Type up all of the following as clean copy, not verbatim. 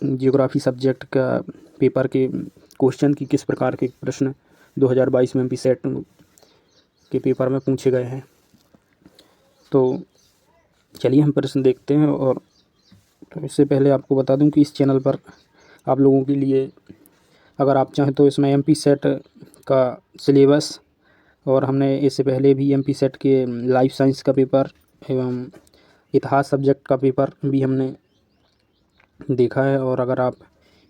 Geography subject का paper के question की किस प्रकार के प्रश्न 2022 में एमपी सेट के पेपर में पूछे गए हैं। तो चलिए हम प्रश्न देखते हैं। और तो इससे पहले आपको बता दूं कि इस चैनल पर आप लोगों के लिए अगर आप चाहें तो इसमें एमपी सेट का सिलेबस और हमने इससे पहले भी एमपी सेट के लाइफ साइंस का पेपर एवं इतिहास सब्जेक्ट का पेपर भी हमने देखा है। और अगर आप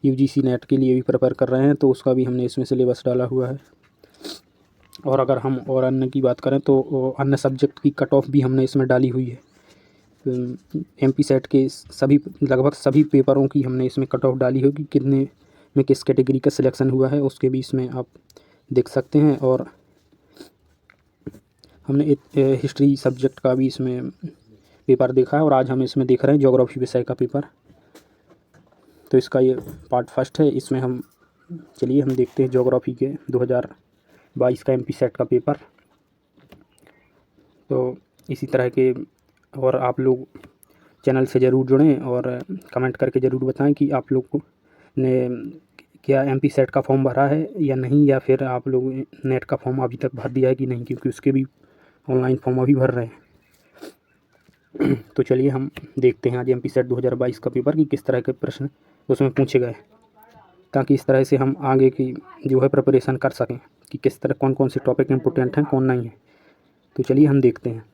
यूजीसी नेट के लिए भी प्रिपेयर कर रहे हैं तो उसका भी हमने इसमें सिलेबस डाला हुआ है। और अगर हम और अन्य की बात करें तो अन्य सब्जेक्ट की कट ऑफ भी हमने इसमें डाली हुई है। एमपी सेट के सभी लगभग सभी पेपरों की हमने इसमें कट ऑफ डाली होगी, कितने में किस कैटेगरी का सिलेक्शन हुआ है उसके भी इसमें आप देख सकते हैं। और हमने एक हिस्ट्री सब्जेक्ट का भी इसमें पेपर देखा है और आज हम इसमें देख रहे हैं ज्योग्राफी विषय का पेपर। तो इसका ये पार्ट फर्स्ट है। इसमें हम चलिए हम देखते हैं ज्योग्राफी के 2022 का एमपी सेट का पेपर। तो इसी तरह के और आप लोग चैनल से ज़रूर जुड़ें और कमेंट करके ज़रूर बताएं कि आप लोग ने क्या एमपी सेट का फॉर्म भरा है या नहीं, या फिर आप लोग नेट का फॉर्म अभी तक भर दिया है कि नहीं, क्योंकि उसके भी ऑनलाइन फॉर्म अभी भर रहे हैं। तो चलिए हम देखते हैं आज एमपी सेट 2022 का पेपर कि किस तरह के प्रश्न उसमें पूछे गए, ताकि इस तरह से हम आगे की जो है प्रिपरेशन कर सकें कि किस तरह कौन कौन से टॉपिक इम्पोर्टेंट हैं कौन नहीं है। तो चलिए हम देखते हैं।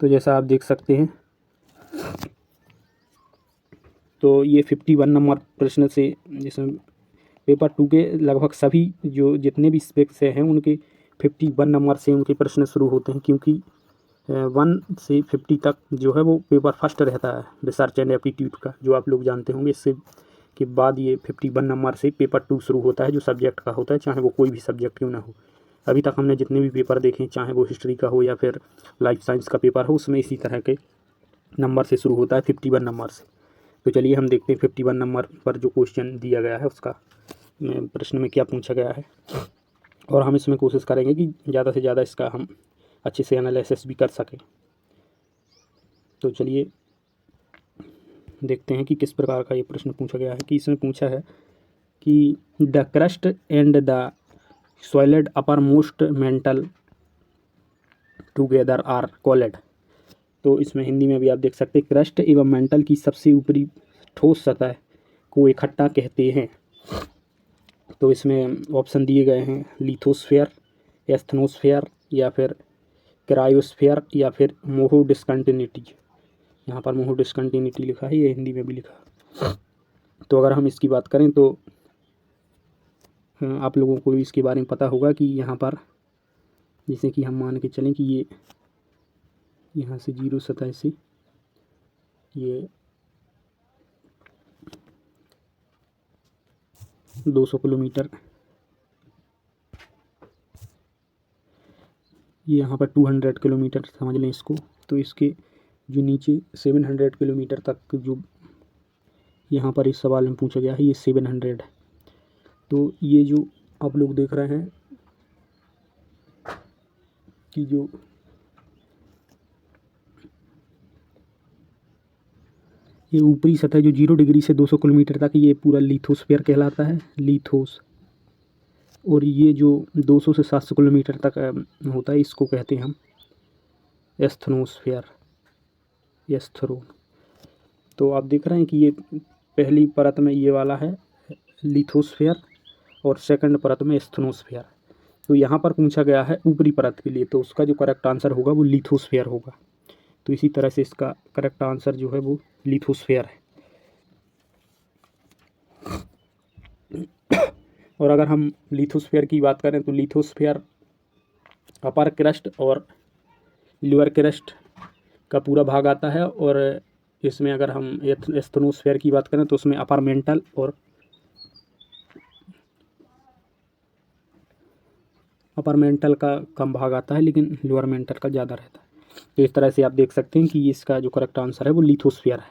तो जैसा आप देख सकते हैं तो ये 51 नंबर प्रश्न से, जिसमें पेपर 2 के लगभग सभी जो जितने भी स्पेक्स हैं उनके 51 नंबर से उनके प्रश्न शुरू होते हैं, क्योंकि 1 से 50 तक जो है वो पेपर फर्स्ट रहता है रिसर्च एंड एप्टीट्यूड का, जो आप लोग जानते होंगे। इससे के बाद ये 51 नंबर से पेपर 2 शुरू होता है, जो सब्जेक्ट का होता है, चाहे वो कोई भी सब्जेक्ट क्यों ना हो। अभी तक हमने जितने भी पेपर देखे, चाहे वो हिस्ट्री का हो या फिर लाइफ साइंस का पेपर हो, उसमें इसी तरह के नंबर से शुरू होता है 51 नंबर से। तो चलिए हम देखते हैं 51 नंबर पर जो क्वेश्चन दिया गया है उसका प्रश्न में क्या पूछा गया है, और हम इसमें कोशिश करेंगे कि ज़्यादा से ज़्यादा इसका हम अच्छे से एनालिसिस भी कर सकें। तो चलिए देखते हैं कि किस प्रकार का ये प्रश्न पूछा गया है। कि इसमें पूछा है कि the crust and the solid uppermost mantle together are called. तो इसमें हिंदी में भी आप देख सकते हैं, क्रस्ट एवं मेंटल की सबसे ऊपरी ठोस सतह को इकट्ठा कहते हैं। तो इसमें ऑप्शन दिए गए हैं, लिथोस्फेयर, एस्थनोस्फेयर, या फिर क्रायोस्फेयर, या फिर मोहो डिस्कंटिन्यूटी। यहाँ पर मोहो डिस्कंटिन्यूटी लिखा है, ये हिंदी में भी लिखा। तो अगर हम इसकी बात करें तो आप लोगों को भी इसके बारे में पता होगा कि यहाँ पर जैसे कि हम मान के चलें कि ये यहाँ से जीरो सतह से ये 200 किलोमीटर, ये यहाँ पर 200 किलोमीटर समझ लें इसको। तो इसके जो नीचे 700 किलोमीटर तक जो यहाँ पर इस सवाल में पूछा गया है, ये 700 है। तो ये जो आप लोग देख रहे हैं कि जो ये ऊपरी सतह जो 0 डिग्री से 200 किलोमीटर तक, ये पूरा लिथोस्फीयर कहलाता है, लिथोस। और ये जो 200 से 700 किलोमीटर तक होता है, इसको कहते हैं हम एस्थनोस्फीयर, एस्थरो। तो आप देख रहे हैं कि ये पहली परत में ये वाला है लिथोस्फीयर और सेकंड परत में एस्थनोस्फीयर। तो यहाँ पर पूछा गया है ऊपरी परत के लिए, तो उसका जो करेक्ट आंसर होगा वो लिथोस्फीयर होगा। तो इसी तरह से इसका करेक्ट आंसर जो है वो लिथोस्फीयर है। और अगर हम लिथोस्फीयर की बात करें तो लिथोस्फीयर अपर क्रस्ट और लोअर क्रस्ट का पूरा भाग आता है। और इसमें अगर हम एस्थनोस्फीयर की बात करें तो उसमें अपर मेंटल और अपर मेंटल का कम भाग आता है, लेकिन लोअर मेंटल का ज़्यादा रहता है। तो इस तरह से आप देख सकते हैं कि इसका जो करेक्ट आंसर है वो लिथोस्फीयर है।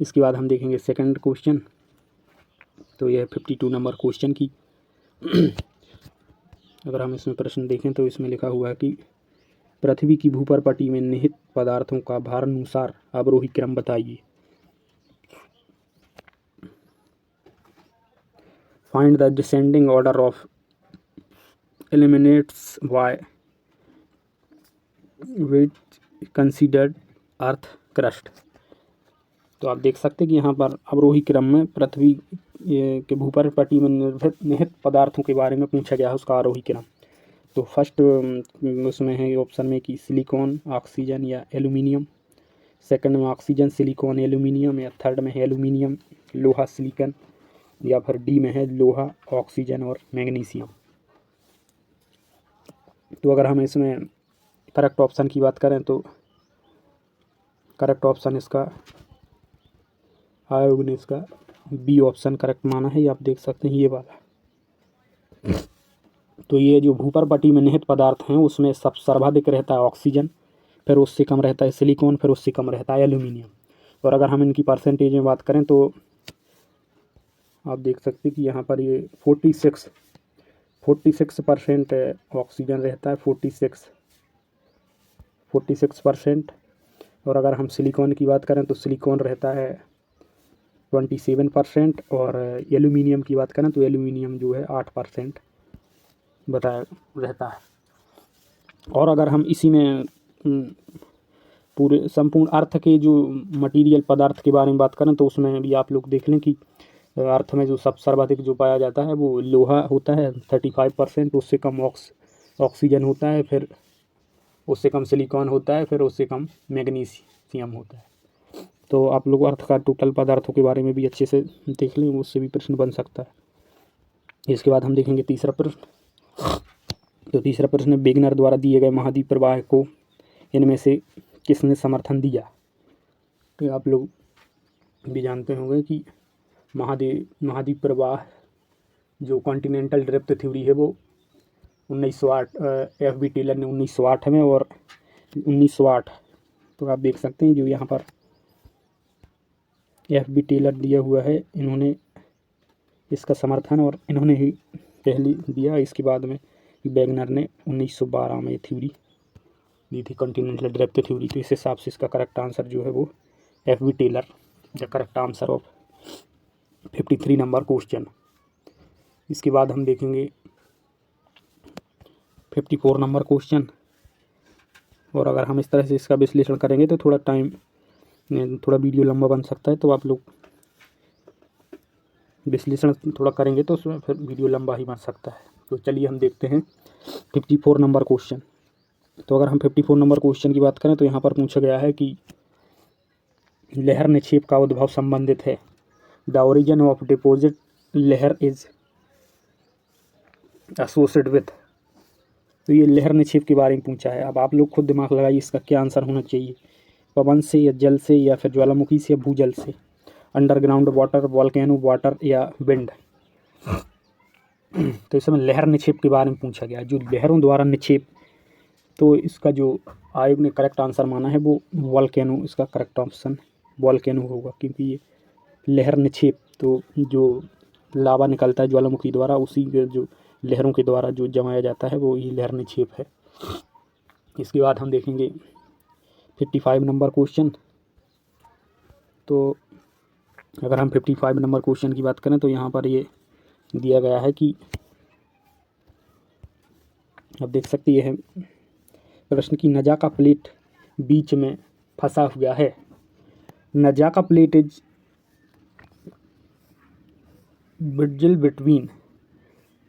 इसके बाद हम देखेंगे सेकंड क्वेश्चन। तो यह 52 नंबर क्वेश्चन की अगर हम इसमें प्रश्न देखें तो इसमें लिखा हुआ है कि पृथ्वी की भूपर्पटी में निहित पदार्थों का भारानुसार अवरोही क्रम बताइए। Find the descending order of elements by which considered earth crust. तो आप देख सकते हैं कि यहाँ पर अवरोही क्रम में पृथ्वी के भूपर्पटी में निहित पदार्थों के बारे में पूछा गया है, उसका आरोही क्रम। तो फर्स्ट उसमें है ऑप्शन में कि सिलिकॉन, ऑक्सीजन या एल्यूमिनियम। सेकंड में ऑक्सीजन, सिलिकॉन, एल्यूमिनियम, या थर्ड में है एल्यूमिनियम, लोहा, सिलिकॉन, या फिर डी में है लोहा, ऑक्सीजन और मैग्नीशियम। तो अगर हम इसमें करेक्ट ऑप्शन की बात करें तो करेक्ट ऑप्शन इसका आयोग ने इसका बी ऑप्शन करेक्ट माना है। ये आप देख सकते हैं ये वाला। तो ये जो भूपर्पटी में निहित पदार्थ हैं उसमें सर्वाधिक रहता है ऑक्सीजन, फिर उससे कम रहता है सिलिकॉन, फिर उससे कम रहता है एल्यूमिनियम। और अगर हम इनकी परसेंटेज में बात करें तो आप देख सकते हैं कि यहाँ पर ये 46% ऑक्सीजन रहता है, 46%। और अगर हम सिलिकॉन की बात करें तो सिलिकॉन रहता है 27%। और एल्यूमिनियम की बात करें तो एल्यूमिनियम जो है 8% बताया रहता है। और अगर हम इसी में पूरे संपूर्ण अर्थ के जो मटेरियल पदार्थ के बारे में बात करें तो उसमें भी आप लोग देख लें कि अर्थ में जो सर्वाधिक जो पाया जाता है वो लोहा होता है 35%, उससे कम ऑक्सीजन होता है, फिर उससे कम सिलिकॉन होता है, फिर उससे कम मैग्नीशियम होता है। तो आप लोग अर्थ का टोटल पदार्थों के बारे में भी अच्छे से देख लें, उससे भी प्रश्न बन सकता है। इसके बाद हम देखेंगे तीसरा प्रश्न। तो तीसरा प्रश्न है, वेगनर द्वारा दिए गए महाद्वीप प्रवाह को इनमें से किसने समर्थन दिया। तो आप लोग भी जानते होंगे कि महाद्वीप प्रवाह जो कॉन्टिनेंटल ड्रिफ्ट थ्योरी है वो 1908 F.B. टेलर ने 1908 में और 1908। तो आप देख सकते हैं जो यहाँ पर F.B. टेलर दिया हुआ है, इन्होंने इसका समर्थन और इन्होंने ही पहले दिया। इसके बाद में वेगनर ने 1912 में थ्योरी दी थी कॉन्टिनेंटल ड्रिफ्ट थ्योरी। तो इस हिसाब से इसका करेक्ट आंसर जो है वो F.B. Taylor the correct answer of 53 number question. इसके बाद हम देखेंगे 54 नंबर क्वेश्चन। और अगर हम इस तरह से इसका विश्लेषण करेंगे तो थोड़ा वीडियो लंबा बन सकता है, तो आप लोग विश्लेषण थोड़ा करेंगे तो उसमें फिर वीडियो लंबा ही बन सकता है। तो चलिए हम देखते हैं 54 नंबर क्वेश्चन। तो अगर हम 54 नंबर क्वेश्चन की बात करें तो यहाँ पर पूछा गया है कि लहर निक्षेप का उद्भव संबंधित है। द ओरिजिन ऑफ डिपॉजिट लहर इज एसोसिएटेड विथ। तो ये लहर निक्षेप के बारे में पूछा है। अब आप लोग खुद दिमाग लगाइए इसका क्या आंसर होना चाहिए। पवन से या जल से या फिर ज्वालामुखी से या भूजल से, अंडरग्राउंड वाटर, वॉल्केनो वाटर या विंड। तो इस समय लहर निक्षेप के बारे में पूछा गया, जो लहरों द्वारा निक्षेप। तो इसका जो आयोग ने करेक्ट आंसर माना है वो वॉल्केनो, इसका करेक्ट ऑप्शन वॉल्केनो होगा, क्योंकि ये लहर निक्षेप तो जो लावा निकलता है ज्वालामुखी द्वारा, उसी के जो लहरों के द्वारा जो जमाया जाता है वो ही लहर निक्षेप है। इसके बाद हम देखेंगे 55 नंबर क्वेश्चन। तो अगर हम 55 नंबर क्वेश्चन की बात करें तो यहाँ पर ये दिया गया है कि आप देख सकते हैं प्रश्न की नजाका प्लेट बीच में फंसा हुआ है। नजाका प्लेट इज ब्रिडल बिटवीन।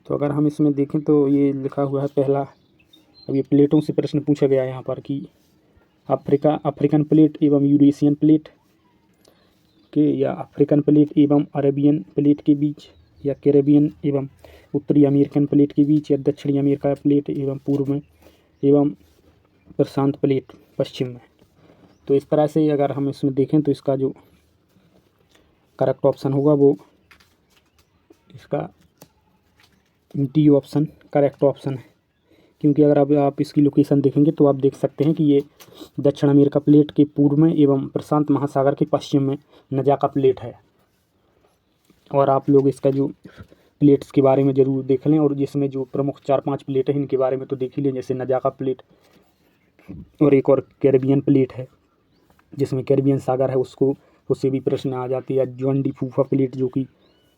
तो अगर हम इसमें देखें तो ये लिखा हुआ है पहला। अब ये प्लेटों से प्रश्न पूछा गया है यहाँ पर कि अफ्रीकन प्लेट एवं यूरेशियन प्लेट के, या अफ्रीकन प्लेट एवं अरेबियन प्लेट के बीच, या कैरेबियन एवं उत्तरी अमेरिकन प्लेट के बीच, या दक्षिणी अमेरिका प्लेट एवं पूर्व में एवं प्रशांत प्लेट पश्चिम में। तो इस तरह से अगर हम इसमें देखें तो इसका जो करेक्ट ऑप्शन होगा वो इसका डी ऑप्शन करेक्ट ऑप्शन है, क्योंकि अगर अब आप इसकी लोकेशन देखेंगे तो आप देख सकते हैं कि ये दक्षिण अमेरिका प्लेट के पूर्व में एवं प्रशांत महासागर के पश्चिम में नजाका प्लेट है। और आप लोग इसका जो प्लेट्स के बारे में ज़रूर देख लें, और जिसमें जो प्रमुख 4-5 प्लेट हैं इनके बारे में तो देख ही लें, जैसे नजाका प्लेट और एक और कैरिबियन प्लेट है जिसमें कैरिबियन सागर है, उससे भी प्रश्न आ जाती है। जॉन डी फूफा प्लेट जो कि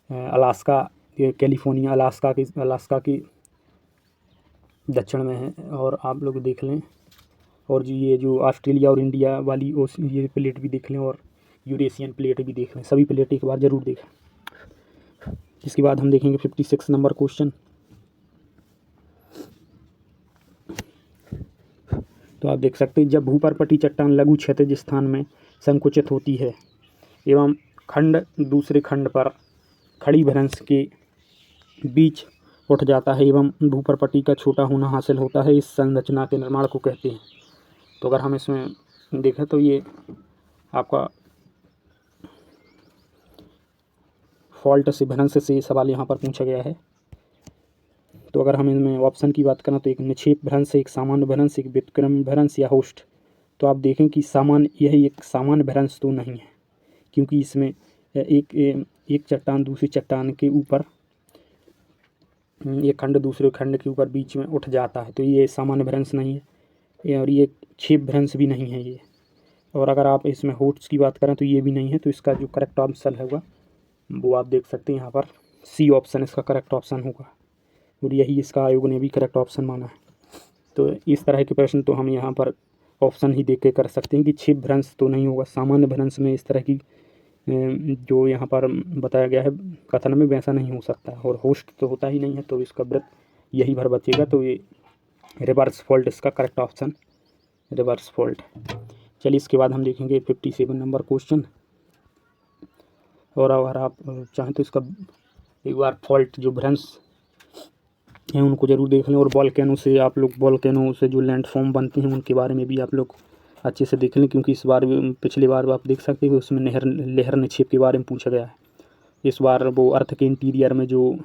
अलास्का, कैलिफोर्निया, अलास्का के दक्षिण में है, और आप लोग देख लें। और जो ये जो ऑस्ट्रेलिया और इंडिया वाली ये प्लेट भी देख लें, और यूरेशियन प्लेट भी देख लें, सभी प्लेट एक बार ज़रूर देखें। इसके बाद हम देखेंगे 56 नंबर क्वेश्चन। तो आप देख सकते हैं, जब भूपर्पटी चट्टान लघु क्षैतिज स्थान में संकुचित होती है एवं खंड दूसरे खंड पर खड़ी भ्रंश के बीच उठ जाता है एवं भूपर्पटी का छोटा होना हासिल होता है, इस संरचना के निर्माण को कहते हैं। तो अगर हम इसमें देखें तो ये आपका फॉल्ट से भ्रंश से सवाल यहाँ पर पूछा गया है। तो अगर हम इनमें ऑप्शन की बात करें तो एक निक्षेप भ्रंश, एक सामान्य भ्रंश, एक व्युत्क्रम भ्रंश या होस्ट। तो आप देखें कि यह एक सामान्य भ्रंश तो नहीं है, क्योंकि इसमें एक चट्टान दूसरी चट्टान के ऊपर, एक खंड दूसरे खंड के ऊपर बीच में उठ जाता है, तो ये सामान्य भ्रंश नहीं है, और ये क्षेप भ्रंश भी नहीं है ये। और अगर आप इसमें होस्ट की बात करें तो ये भी नहीं है। तो इसका जो करेक्ट ऑप्शन होगा वो आप देख सकते हैं यहाँ पर, सी ऑप्शन इसका करेक्ट ऑप्शन होगा, और यही इसका आयोग ने भी करेक्ट ऑप्शन माना है। तो इस तरह के प्रश्न तो हम यहाँ पर ऑप्शन ही देख के कर सकते हैं कि क्षेप भ्रंश तो नहीं होगा। सामान्य भ्रंश में इस तरह की जो यहाँ पर बताया गया है कथन में वैसा नहीं हो सकता, और होस्ट तो होता ही नहीं है, तो इसका वृत्त यही भर बचेगा। तो ये रिवर्स फॉल्ट इसका करेक्ट ऑप्शन, रिवर्स फॉल्ट। चलिए इसके बाद हम देखेंगे 57 नंबर क्वेश्चन। और अगर आप चाहें तो इसका एक बार फॉल्ट जो भ्रंश हैं उनको ज़रूर देख लें, और वॉल्केनो से जो लैंडफॉर्म बनते हैं उनके बारे में भी आप लोग अच्छे से देख लें, क्योंकि इस बार पिछली बार आप देख सकते हैं उसमें लहर निक्षेप के बारे में पूछा गया है। इस बार वो अर्थ के इंटीरियर में जो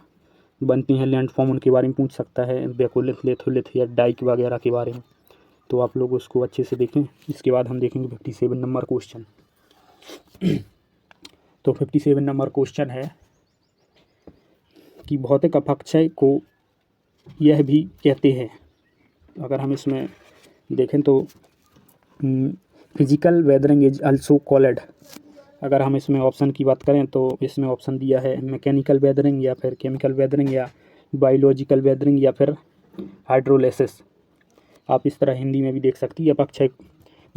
बनती हैं लैंडफॉर्म उनके बारे में पूछ सकता है, बेकोलिथ, लेथोलिथ या डाइक वगैरह के बारे में। तो आप लोग उसको अच्छे से देखें। इसके बाद हम देखेंगे 57 नंबर क्वेश्चन। तो 57 नंबर क्वेश्चन है कि भौतिक अपक्षय को यह भी कहते हैं। अगर हम इसमें देखें तो physical weathering is also called. अगर हम इसमें ऑप्शन की बात करें तो इसमें ऑप्शन दिया है मैकेनिकल वेदरिंग, या फिर केमिकल वेदरिंग, या बायोलॉजिकल वेदरिंग, या फिर हाइड्रोलिसिस। आप इस तरह हिंदी में भी देख सकती है। अपक्षय,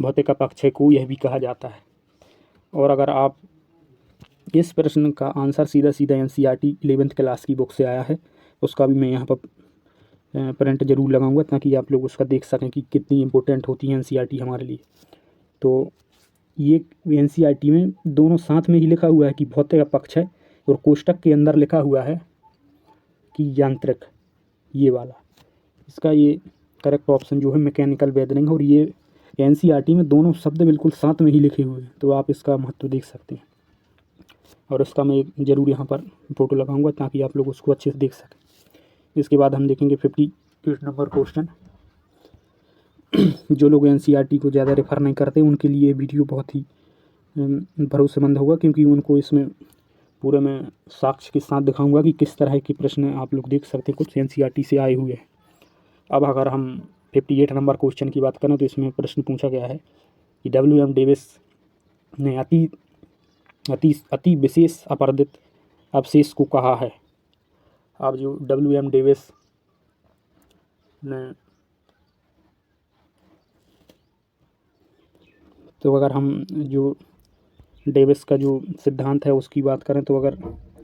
भौतिक अपक्षय को यह भी कहा जाता है। और अगर आप इस प्रश्न का आंसर सीधा NCERT 11th क्लास की बुक से आया है, उसका भी मैं यहाँ पर प्रिंट जरूर लगाऊंगा ताकि आप लोग उसका देख सकें कि कितनी इम्पोर्टेंट होती है NCERT हमारे लिए। तो ये NCERT में दोनों साथ में ही लिखा हुआ है कि भौतिक अपक्षय, और कोष्टक के अंदर लिखा हुआ है कि यांत्रिक, ये वाला। इसका ये करेक्ट ऑप्शन जो है मैकेनिकल वेदरिंग, और ये NCERT में दोनों शब्द बिल्कुल साथ में ही लिखे हुए हैं। तो आप इसका महत्व देख सकते हैं, और इसका मैं ज़रूर यहाँ पर फ़ोटो लगाऊंगा ताकि आप लोग उसको अच्छे से देख सकें। इसके बाद हम देखेंगे 58 नंबर क्वेश्चन। जो लोग NCERT को ज़्यादा रेफ़र नहीं करते उनके लिए वीडियो बहुत ही भरोसेमंद होगा, क्योंकि उनको इसमें पूरे में साक्ष्य के साथ दिखाऊंगा कि किस तरह के प्रश्न आप लोग देख सकते हैं कुछ NCERT से आए हुए हैं। अब अगर हम 58 नंबर क्वेश्चन की बात करें तो इसमें प्रश्न पूछा गया है कि WM डेविस ने अति विशेष अपरदित अवशेष को कहा है। अब जो WM डेविस ने, तो अगर हम जो डेविस का जो सिद्धांत है उसकी बात करें तो अगर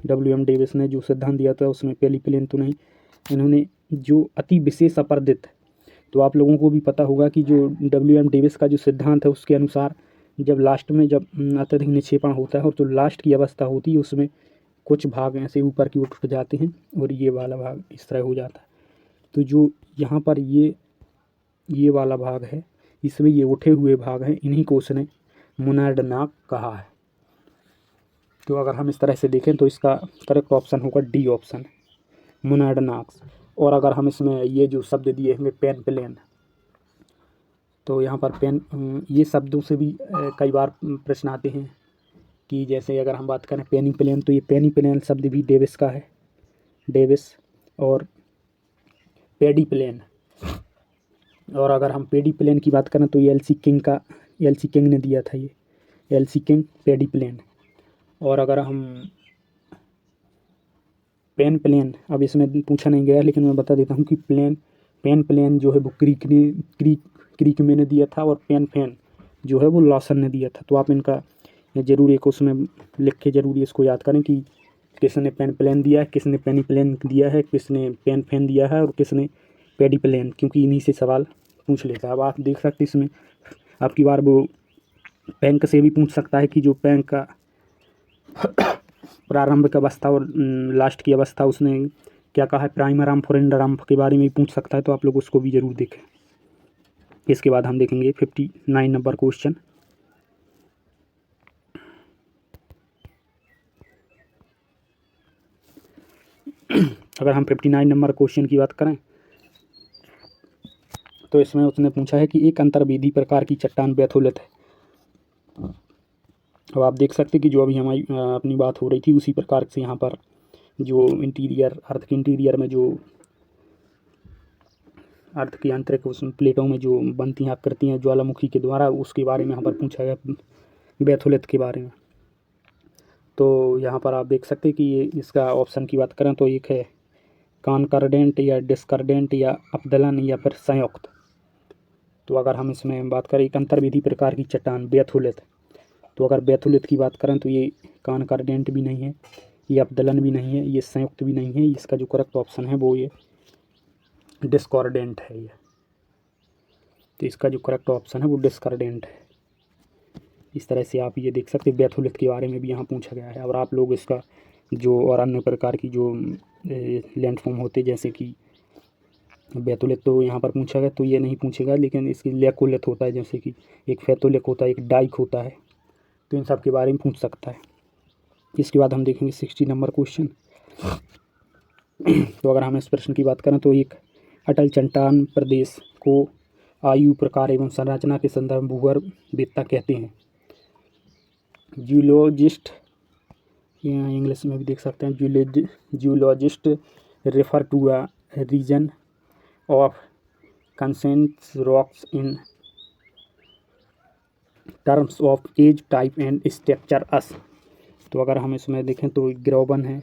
WM डेविस ने जो सिद्धांत दिया था उसमें पहली प्लेन तो नहीं, इन्होंने जो अति विशेष अपरदित, तो आप लोगों को भी पता होगा कि जो WM डेविस का जो सिद्धांत है उसके अनुसार जब लास्ट में जब अत्यधिक निक्षेपण होता है और जो लास्ट की अवस्था होती है उसमें कुछ भाग ऐसे ऊपर की ओर उठ जाते हैं और ये वाला भाग इस तरह हो जाता है। तो जो यहाँ पर ये वाला भाग है, इसमें ये उठे हुए भाग हैं, इन्हीं को उसने मोनार्ड कहा है। तो अगर हम इस तरह से देखें तो इसका करेक्ट ऑप्शन होगा डी ऑप्शन, मोनार्ड। और अगर हम इसमें ये जो शब्द दिए हैं पेन प्लेन, तो यहाँ पर पेन, ये शब्दों से भी कई बार प्रश्न आते हैं कि जैसे अगर हम बात करें पेनी प्लेन, तो ये पेनी प्लेन शब्द भी डेविस का है। डेविस और पेडी प्लेन। और अगर हम पेडी प्लेन की बात करें तो ये एल सी किंग ने दिया था, ये एल सी किंग पेडी प्लेन। और अगर हम पेन प्लेन, अब इसमें पूछा नहीं गया लेकिन मैं बता देता हूँ कि पेन प्लेन जो है वो क्रीक में ने दिया था, और पेन फैन जो है वो लॉसन ने दिया था। तो आप इनका ज़रूर एक उसमें लिख के ज़रूर इसको याद करें कि किसने पेन प्लेन दिया है, किसने पेनी प्लेन दिया है, किसने पेन फैन दिया है और किसने पेडी प्लेन, क्योंकि इन्हीं से सवाल पूछ लेता है। अब आप देख सकते इसमें आपकी बार वो बैंक से भी पूछ सकता है कि जो बैंक का प्रारंभिक अवस्था और लास्ट की अवस्था उसने क्या कहा है, प्राइमर आर्म फॉरेंडर आर्म के बारे में भी पूछ सकता है। तो आप लोग उसको भी ज़रूर देखें। इसके बाद हम देखेंगे 59 नंबर क्वेश्चन। अगर हम 59 नंबर क्वेश्चन की बात करें तो इसमें उसने पूछा है कि एक अंतर्वेदी प्रकार की चट्टान बैथोलिथ है। अब आप देख सकते कि जो अभी हमारी अपनी बात हो रही थी उसी प्रकार से यहाँ पर जो इंटीरियर अर्थ के इंटीरियर में जो अर्थ की आंतरिक उस प्लेटों में जो बनती हैं आकृतियाँ हैं ज्वालामुखी के द्वारा, उसके बारे में यहाँ पर पूछा गया, बैथोलिथ के बारे में। तो यहाँ पर आप देख सकते कि ये इसका ऑप्शन की बात करें तो एक है कॉनकॉर्डेंट या डिस्कॉर्डेंट या अपदलन या फिर संयुक्त। तो अगर हम इसमें बात करें एक अंतर्वेदी प्रकार की चट्टान बैथोलिथ, तो अगर बैथोलिथ की बात करें तो ये कॉनकॉर्डेंट भी नहीं है, ये अपदलन भी नहीं है, ये संयुक्त भी नहीं है। इसका जो करेक्ट ऑप्शन है वो ये डिस्कॉर्डेंट है ये। तो इसका जो करेक्ट ऑप्शन है वो डिस्कॉर्डेंट है। इस तरह से आप ये देख सकते हैं बैथोलिथ के बारे में भी यहाँ पूछा गया है। और आप लोग इसका जो और अन्य प्रकार की जो लैंडफॉर्म होते जैसे कि बैथोलिथ तो यहाँ पर पूछा गया तो ये नहीं पूछेगा, लेकिन इसकी लेकोलिथ होता है, जैसे कि एक फैथोलिथ होता है, एक डाइक होता है, तो इन सब के बारे में पूछ सकता है। इसके बाद हम देखेंगे 60 नंबर क्वेश्चन। तो अगर हम इस प्रश्न की बात करें तो एक अटल चट्टान प्रदेश को आयु प्रकार एवं संरचना के संदर्भ में भूगर्भवेत्ता कहते हैं। जियोलॉजिस्ट, यहाँ इंग्लिश में भी देख सकते हैं, geologist refer to a region of consistent rocks in terms of age type and structure as. तो अगर हम इसमें देखें तो ग्रोवन है,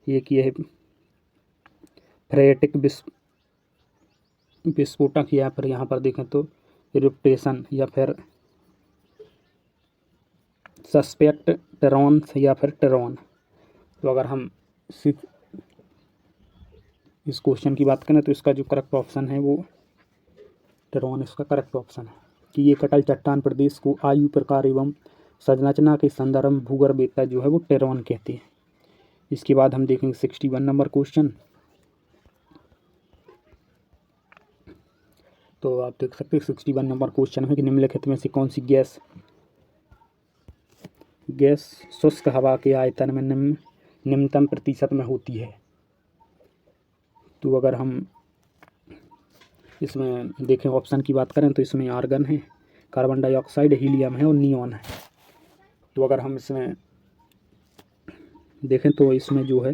एक ये है फ्रेटिक विस्फोटक, या फिर यहाँ पर देखें तो इरुप्टेशन या फिर सस्पेक्ट टेरॉन या फिर टेरॉन। तो अगर हम इस क्वेश्चन की बात करें तो इसका जो करेक्ट ऑप्शन है वो टेरॉन इसका करेक्ट ऑप्शन है कि ये अटल चट्टान प्रदेश को आयु प्रकार एवं संरचना के संदर्भ में भूगर्भवेत्ता जो है वो टेरॉन कहते हैं। इसके बाद हम देखेंगे 61 नंबर क्वेश्चन। तो आप देख सकते हैं 61 नंबर क्वेश्चन है कि निम्नलिखित में से कौन सी गैस शुष्क हवा के आयतन में निम्नतम प्रतिशत में होती है। तो अगर हम इसमें देखें ऑप्शन की बात करें तो इसमें आर्गन है, कार्बन डाइऑक्साइड, हीलियम है और नियॉन है। तो अगर हम इसमें देखें तो इसमें जो है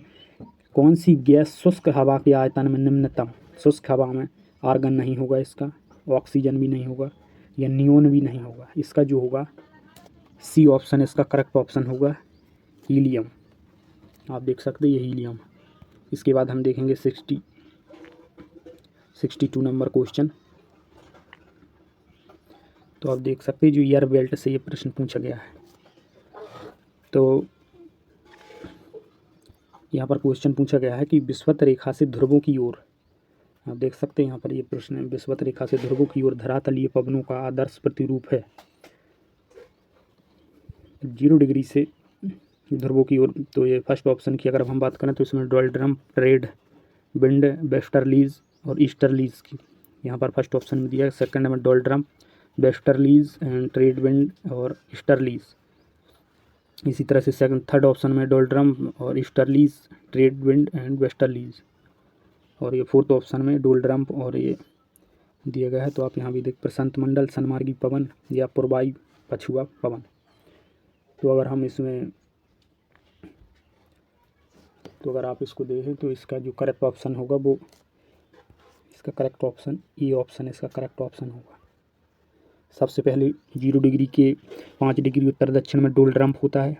कौन सी गैस शुष्क हवा के आयतन में निम्नतम, शुष्क हवा में आर्गन नहीं होगा, इसका ऑक्सीजन भी नहीं होगा या नियॉन भी नहीं होगा। इसका जो होगा सी ऑप्शन इसका करेक्ट ऑप्शन होगा हीलियम। आप देख सकते हैं ये हीलियम। इसके बाद हम देखेंगे 62 नंबर क्वेश्चन। तो आप देख सकते हैं जो एयर बेल्ट से ये प्रश्न पूछा गया है। तो यहाँ पर क्वेश्चन पूछा गया है कि विषुवत रेखा से ध्रुवों की ओर, आप देख सकते हैं यहाँ पर ये प्रश्न है, विषुवत रेखा से ध्रुवों की ओर धरातलीय पवनों का आदर्श प्रतिरूप है 0 डिग्री से ध्रुवों की ओर। तो ये फर्स्ट ऑप्शन की अगर हम बात करें तो इसमें डोल्ड्रम, ट्रेड विंड, वेस्टर्लीज और ईस्टर्लीज की यहाँ पर फर्स्ट ऑप्शन में दिया है। सेकंड में doldrum, westerlies and trade wind और ईस्टर्लीज। इसी तरह से थर्ड ऑप्शन में डोल्ड्रम और easterlies, trade wind and westerlies. और ये फोर्थ ऑप्शन में डोल्ड्रम और ये दिया गया है। तो आप यहाँ भी देख प्रशांत मंडल, सनमार्गी पवन या पूर्वाई पछुआ पवन। तो अगर हम इसमें तो अगर आप इसको देखें तो इसका जो करेक्ट ऑप्शन होगा वो, इसका करेक्ट ऑप्शन ए ऑप्शन इसका करेक्ट ऑप्शन होगा। सबसे पहले 0 डिग्री के 5 डिग्री उत्तर दक्षिण में डोलड्रम होता है।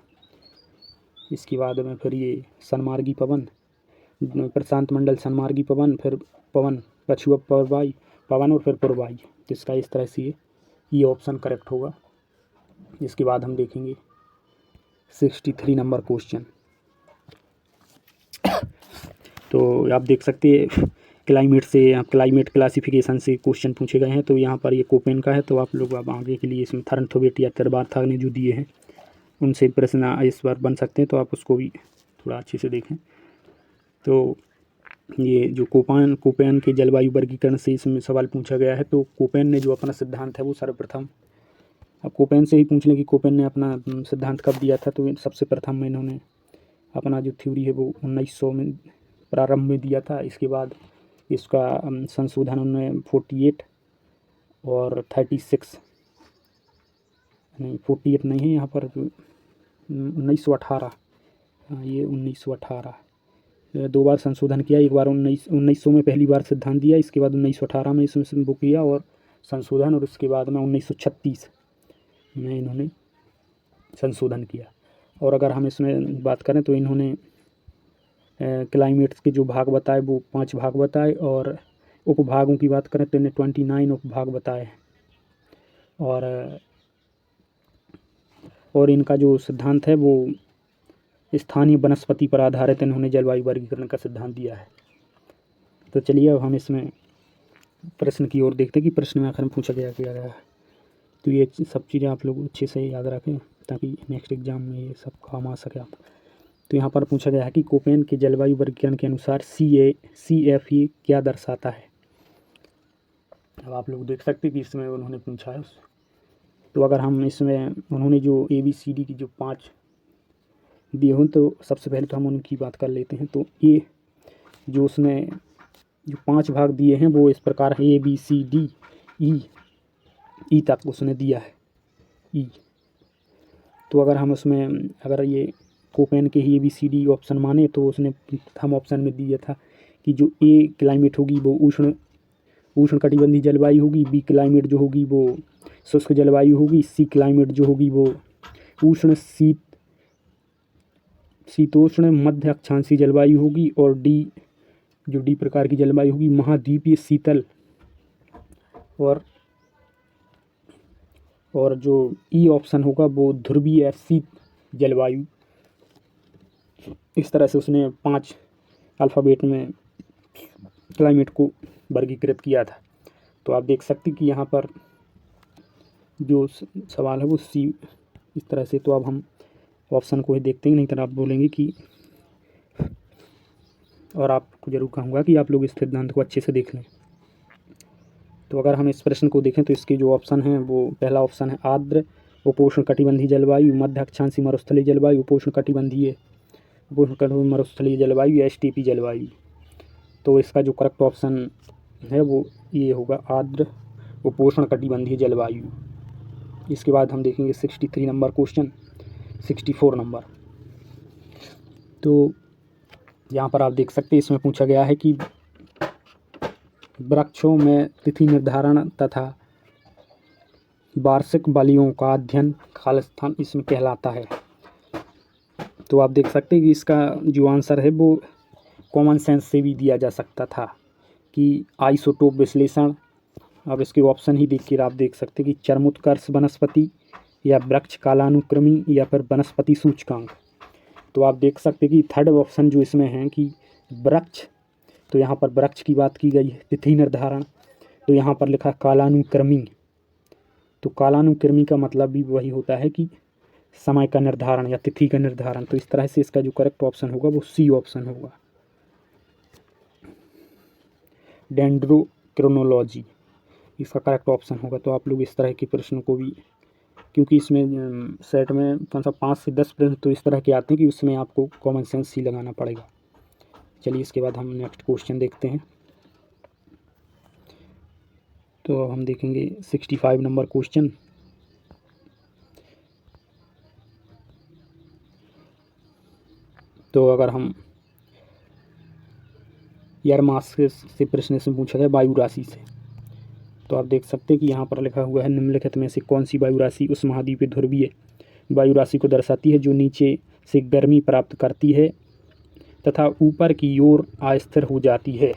इसके बाद में फिर ये सनमार्गी पवन, प्रशांत मंडल सनमार्गी पवन, फिर पवन पछुआ पूर्वाई पवन और फिर पूर्वाई। तो इसका इस तरह से ये ऑप्शन करेक्ट होगा। इसके बाद हम देखेंगे 63 नंबर क्वेश्चन। तो आप देख सकते हैं क्लाइमेट से, क्लाइमेट क्लासिफिकेशन से क्वेश्चन पूछे गए हैं। तो यहाँ पर ये कोपेन का है। तो आप लोग अब आगे के लिए इसमें थर्नथोवेट या तरबारथा ने जो दिए हैं उनसे प्रश्न इस बार बन सकते हैं, तो आप उसको भी थोड़ा अच्छे से देखें। तो ये जो कोपेन के जलवायु वर्गीकरण से इसमें सवाल पूछा गया है। तो कोपेन ने जो अपना सिद्धांत है वो सर्वप्रथम, अब कोपेन से ही पूछ लें कि कोपेन ने अपना सिद्धांत कब दिया था। तो सबसे प्रथम में इन्होंने अपना जो थ्योरी है वो 1900 में प्रारंभ में दिया था। इसके बाद इसका संशोधन उन्होंने 48 और 36 नहीं 48 नहीं है यहाँ पर, 1918, ये 1918 दो बार संशोधन किया। एक बार 1900 में पहली बार सिद्धांत दिया, इसके बाद 1918 में इसमें वो किया और संशोधन, और उसके बाद में 1936 में इन्होंने संशोधन किया। और अगर हम इसमें बात करें तो इन्होंने क्लाइमेट के जो भाग बताए वो 5 भाग बताए, और उपभागों की बात करें तो इन्हें 29 उपभाग बताए हैं। और इनका जो सिद्धांत है वो स्थानीय वनस्पति पर आधारित इन्होंने जलवायु वर्गीकरण का सिद्धांत दिया है। तो चलिए अब हम इसमें प्रश्न की ओर देखते हैं कि प्रश्न में आखिर में पूछा गया है। तो ये सब चीज़ें आप लोग अच्छे से याद रखें ताकि नेक्स्ट एग्ज़ाम में ये सब काम आ सके आप। तो यहाँ पर पूछा गया है कि कोपेन के जलवायु वर्गीकरण के अनुसार CFA क्या दर्शाता है। अब आप लोग देख सकते हैं कि इसमें उन्होंने पूछा है। तो अगर हम इसमें उन्होंने जो ABCD की जो 5 दिए हों तो सबसे पहले तो हम उनकी बात कर लेते हैं। तो ये जो उसमें जो 5 भाग दिए हैं वो इस प्रकार है, ABCD E तक उसने दिया है, E। तो अगर हम उसमें अगर ये कोपेन के ही ABCD ऑप्शन माने तो उसने प्रथम ऑप्शन में दिया था कि जो A क्लाइमेट होगी वो उष्ण कटिबंधीय जलवायु होगी, B क्लाइमेट जो होगी वो शुष्क जलवायु होगी, C क्लाइमेट जो होगी वो उष्ण शीतोष्ण मध्य अक्षांशीय जलवायु होगी, और D प्रकार की जलवायु होगी महाद्वीपीय शीतल, और जो E ऑप्शन होगा वो ध्रुवीय शीत जलवायु। इस तरह से उसने 5 अल्फ़ाबेट में क्लाइमेट को वर्गीकृत किया था। तो आप देख सकते हैं कि यहाँ पर जो सवाल है वो C इस तरह से। तो अब हम ऑप्शन को ही देखते हैं, नहीं तो आप बोलेंगे कि, और आपको जरूर कहूँगा कि आप लोग इस सिद्धांत को अच्छे से देख लें। तो अगर हम इस प्रश्न को देखें तो इसके जो ऑप्शन हैं वो पहला ऑप्शन है आर्द्र उपोष्ण कटिबंधीय जलवायु, मध्य अक्षांशीय मरुस्थलीय जलवायु, उपोष्ण कटिबंधीय मरुस्थलीय जलवायु, STP जलवायु। तो इसका जो करेक्ट ऑप्शन है वो ये होगा आर्द्र उपोष्ण कटिबंधीय जलवायु। इसके बाद हम देखेंगे 63 नंबर क्वेश्चन, 64 नंबर। तो यहाँ पर आप देख सकते हैं इसमें पूछा गया है कि वृक्षों में तिथि निर्धारण तथा वार्षिक बलियों का अध्ययन खालिस्तान इसमें कहलाता है। तो आप देख सकते हैं कि इसका जो आंसर है वो कॉमन सेंस से भी दिया जा सकता था कि आइसोटोप विश्लेषण। अब इसके ऑप्शन ही देख कर आप देख सकते हैं कि चरमोत्कर्ष वनस्पति, या वृक्ष कालानुक्रमी, या फिर वनस्पति सूचकांक। तो आप देख सकते हैं कि थर्ड ऑप्शन जो इसमें है कि वृक्ष, तो यहाँ पर वृक्ष की बात की गई है। तिथि निर्धारण, तो यहाँ पर लिखा कालानुक्रमी। तो कालानुक्रमी का मतलब भी वही होता है कि समय का निर्धारण या तिथि का निर्धारण। तो इस तरह से इसका जो करेक्ट ऑप्शन होगा वो C ऑप्शन होगा, डेंड्रोक्रोनोलॉजी इसका करेक्ट ऑप्शन होगा। तो आप लोग इस तरह के प्रश्नों को भी, क्योंकि इसमें सेट में 5 से 10 प्रश्न तो इस तरह के आते हैं कि उसमें आपको कॉमन सेंस ही लगाना पड़ेगा। चलिए इसके बाद हम नेक्स्ट क्वेश्चन देखते हैं। तो हम देखेंगे 65 नंबर क्वेश्चन। तो अगर हम एयर मास से प्रश्न से पूछा गया वायु राशि से। तो आप देख सकते हैं कि यहाँ पर लिखा हुआ है निम्नलिखित में से कौन सी वायु राशि उस महाद्वीपीय ध्रुवीय वायु राशि को दर्शाती है जो नीचे से गर्मी प्राप्त करती है तथा ऊपर की ओर अस्थिर हो जाती है।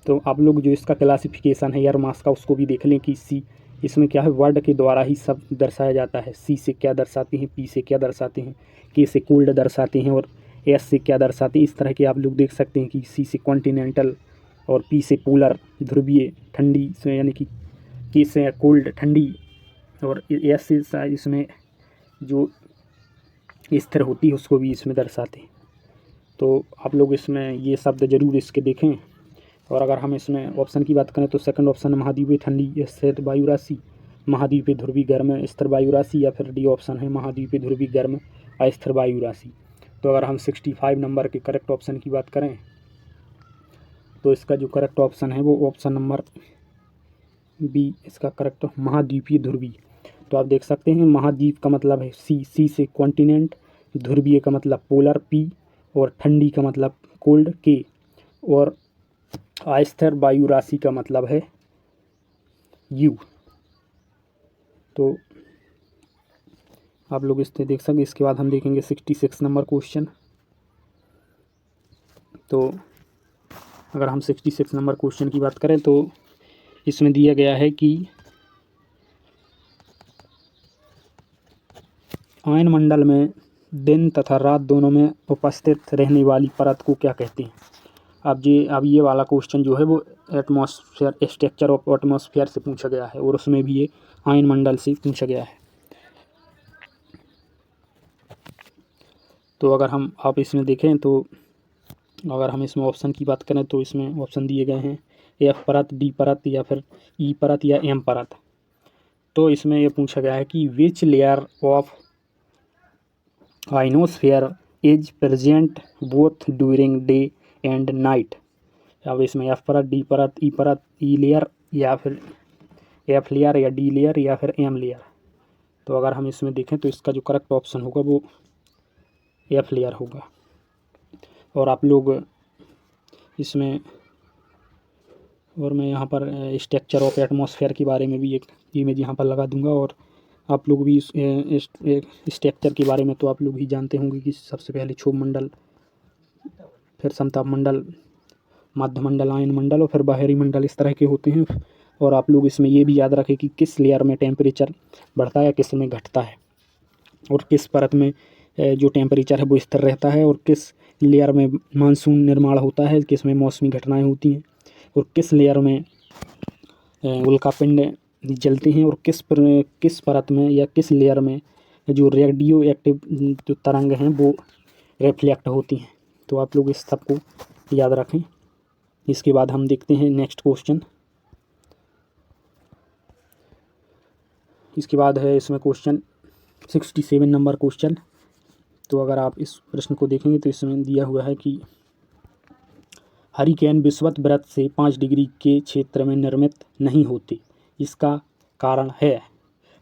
तो आप लोग जो इसका क्लासिफिकेशन है एयर मास का उसको भी देख लें कि सी इसमें क्या है, वर्ड के द्वारा ही सब दर्शाया जाता है। सी से क्या दर्शाते हैं, पी से क्या दर्शाते हैं, के से कोल्ड दर्शाते हैं और एस से क्या दर्शाते हैं। इस तरह के आप लोग देख सकते हैं कि सी से कॉन्टिनेंटल और पी से पोलर ध्रुवीय ठंडी से, यानी कि के से कोल्ड ठंडी और एस से इसमें जो स्थिर होती है उसको भी इसमें दर्शाते हैं। तो आप लोग इसमें ये शब्द ज़रूर इसके देखें। और अगर हम इसमें ऑप्शन की बात करें तो सेकंड ऑप्शन महाद्वीपीय ठंडी स्थिर वायु राशि, महाद्वीपीय ध्रुवीय गर्म स्थिर वायु राशि, या फिर डी ऑप्शन है महाद्वीपीय ध्रुवीय गर्म अस्थिर वायु राशि। तो अगर हम 65 नंबर के करेक्ट ऑप्शन की बात करें तो इसका जो करेक्ट ऑप्शन है वो ऑप्शन नंबर बी इसका करेक्ट महाद्वीपीय ध्रुवीय। तो आप देख सकते हैं महाद्वीप का मतलब है सी से कॉन्टिनेंट, ध्रुवीय का मतलब पोलर पी, और ठंडी का मतलब कोल्ड के, और अस्थिर वायु राशि का मतलब है यू। तो आप लोग इससे देख सकते। इसके बाद हम देखेंगे 66 नंबर क्वेश्चन। तो अगर हम 66 नंबर क्वेश्चन की बात करें तो इसमें दिया गया है कि आयनमंडल में दिन तथा रात दोनों में उपस्थित रहने वाली परत को क्या कहते हैं। अब ये वाला क्वेश्चन जो है वो एटमॉस्फेयर, स्ट्रक्चर ऑफ एटमॉस्फेयर से पूछा गया है और उसमें भी ये आयनमंडल से पूछा गया है। तो अगर आप इसमें देखें तो अगर हम इसमें ऑप्शन की बात करें तो इसमें ऑप्शन दिए गए हैं एफ परत, डी परत, या फिर ई परत या एम परत। तो इसमें ये पूछा गया है कि which layer of ionosphere is present both during day and night. अब इसमें एफ परत, डी परत, ई परत, ई लेयर, या फिर एफ लेयर, या डी लेयर, या फिर एम लेयर। तो अगर हम इसमें देखें तो इसका जो करेक्ट ऑप्शन होगा वो एफ लेयर होगा। और आप लोग इसमें, और मैं यहाँ पर स्ट्रक्चर ऑफ एटमॉस्फेयर के बारे में भी एक इमेज यहाँ पर लगा दूंगा। और आप लोग भी स्ट्रक्चर के बारे में तो आप लोग ही जानते होंगे कि सबसे पहले क्षोभ मंडल, फिर समताप मंडल, मध्य मंडल, आयन मंडल, और फिर बाहरी मंडल, इस तरह के होते हैं। और आप लोग इसमें ये भी याद रखें कि किस लेयर में टेम्परेचर बढ़ता है, किस में घटता है, और किस परत में जो टेम्परेचर है वो स्थिर रहता है, और किस लेयर में मानसून निर्माण होता है, किस में मौसमी घटनाएं होती हैं, और किस लेयर में उल्कापिंड जलते हैं, और किस परत में या किस लेयर में जो रेडियो एक्टिव जो तरंग हैं वो रिफ्लेक्ट होती हैं। तो आप लोग इस सब को याद रखें। इसके बाद हम देखते हैं नेक्स्ट क्वेश्चन। इसके बाद है इसमें क्वेश्चन 67 नंबर क्वेश्चन। तो अगर आप इस प्रश्न को देखेंगे तो इसमें दिया हुआ है कि हरिकेन विषुवत वृत्त से 5 डिग्री के क्षेत्र में निर्मित नहीं होते, इसका कारण है।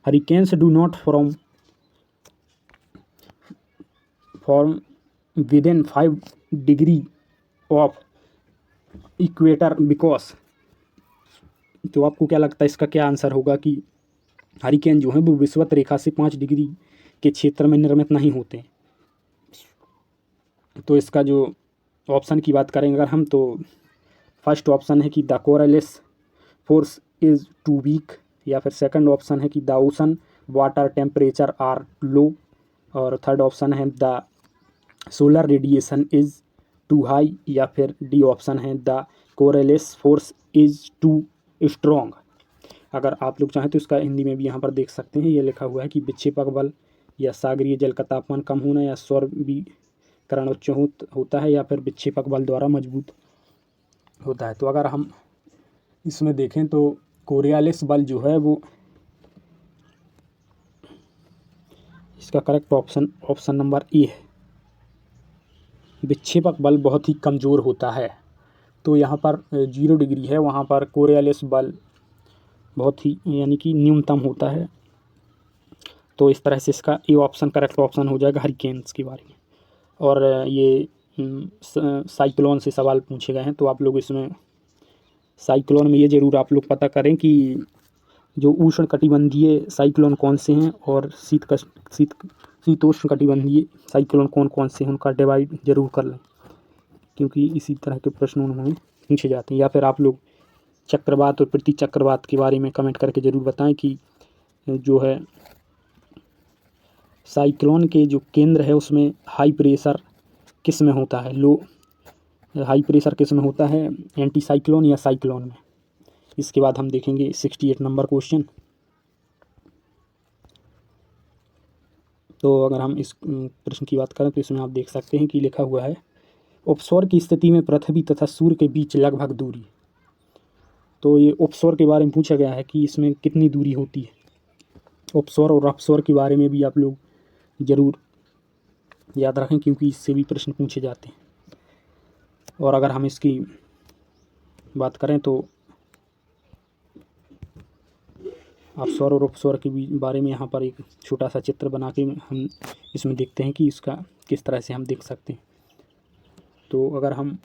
Hurricanes do not form with in 5 degree of equator because. तो आपको क्या लगता है इसका क्या आंसर होगा कि हरिकेन जो है वो विषुवत रेखा से 5 डिग्री के क्षेत्र में निर्मित नहीं होते। तो इसका जो ऑप्शन की बात करेंगे अगर हम, तो फर्स्ट ऑप्शन है कि the Coriolis force is too weak, या फिर सेकंड ऑप्शन है कि the ocean water temperature are low, और थर्ड ऑप्शन है the solar radiation is too high, या फिर डी ऑप्शन है the Coriolis force is too strong. अगर आप लोग चाहें तो इसका हिंदी में भी यहाँ पर देख सकते हैं, ये लिखा हुआ है कि विक्षेपक बल या सागरीय जल का तापमान कम होना या सौरवीकरण उच्च होता है, या फिर विक्षेपक बल द्वारा मजबूत होता है। तो अगर हम इसमें देखें तो कोरियालिस बल जो है वो इसका करेक्ट ऑप्शन नंबर ए है। विक्षेपक बल बहुत ही कमज़ोर होता है। तो यहाँ पर 0 डिग्री है, वहाँ पर कोरियालिस बल बहुत ही यानी कि न्यूनतम होता है। तो इस तरह से इसका ए ऑप्शन करेक्ट ऑप्शन हो जाएगा हरिकेन्स के बारे में। और ये साइक्लोन से सवाल पूछे गए हैं, तो आप लोग इसमें साइक्लोन में ये ज़रूर आप लोग पता करें कि जो उष्ण कटिबंधीय साइक्लोन कौन से हैं और शीतोष्ण कटिबंधीय साइक्लोन कौन कौन से हैं, उनका डिवाइड जरूर कर लें, क्योंकि इसी तरह के प्रश्न उन्होंने पूछे जाते हैं। या फिर आप लोग चक्रवात और प्रति चक्रवात के बारे में कमेंट करके ज़रूर बताएं कि जो है साइक्लोन के जो केंद्र है उसमें हाई प्रेशर किस में होता है, हाई प्रेशर किस में होता है, एंटी साइक्लोन या साइक्लोन में। इसके बाद हम देखेंगे 68 नंबर क्वेश्चन। तो अगर हम इस प्रश्न की बात करें तो इसमें आप देख सकते हैं कि लिखा हुआ है उपसौर की स्थिति में पृथ्वी तथा सूर्य के बीच लगभग दूरी। तो ये उपसौर के बारे में पूछा गया है कि इसमें कितनी दूरी होती है। उपसौर और अपसौर के बारे में भी आप लोग ज़रूर याद रखें, क्योंकि इससे भी प्रश्न पूछे जाते हैं। और अगर हम इसकी बात करें तो अपसौर और उपसौर के बारे में यहाँ पर एक छोटा सा चित्र बना के हम इसमें देखते हैं कि इसका किस तरह से हम देख सकते हैं। तो अगर हम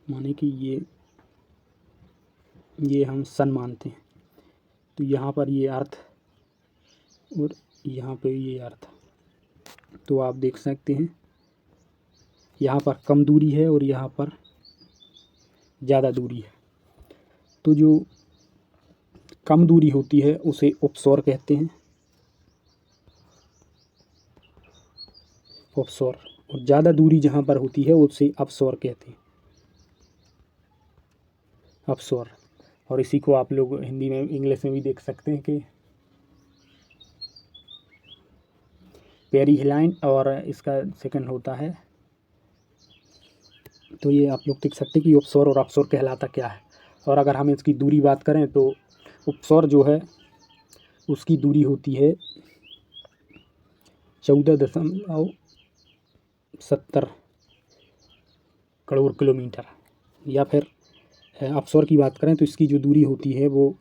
माने कि ये हम सन मानते हैं, तो यहाँ पर ये अर्थ और यहाँ पे ये अर्थ, तो आप देख सकते हैं यहाँ पर कम दूरी है और यहाँ पर ज़्यादा दूरी है। तो जो कम दूरी होती है उसे उपसौर कहते हैं, उपसौर, और ज़्यादा दूरी जहाँ पर होती है उसे अपसौर कहते हैं, अपसौर। और इसी को आप लोग हिंदी में इंग्लिश में भी देख सकते हैं कि पेरिहेलाइन, और इसका सेकंड होता है। तो ये आप लोग देख सकते हैं कि उपसौर और अपसौर कहलाता क्या है। और अगर हम इसकी दूरी बात करें तो उपसौर जो है उसकी दूरी होती है 14.70 करोड़ किलोमीटर। या फिर अपसौर की बात करें तो इसकी जो दूरी होती है वो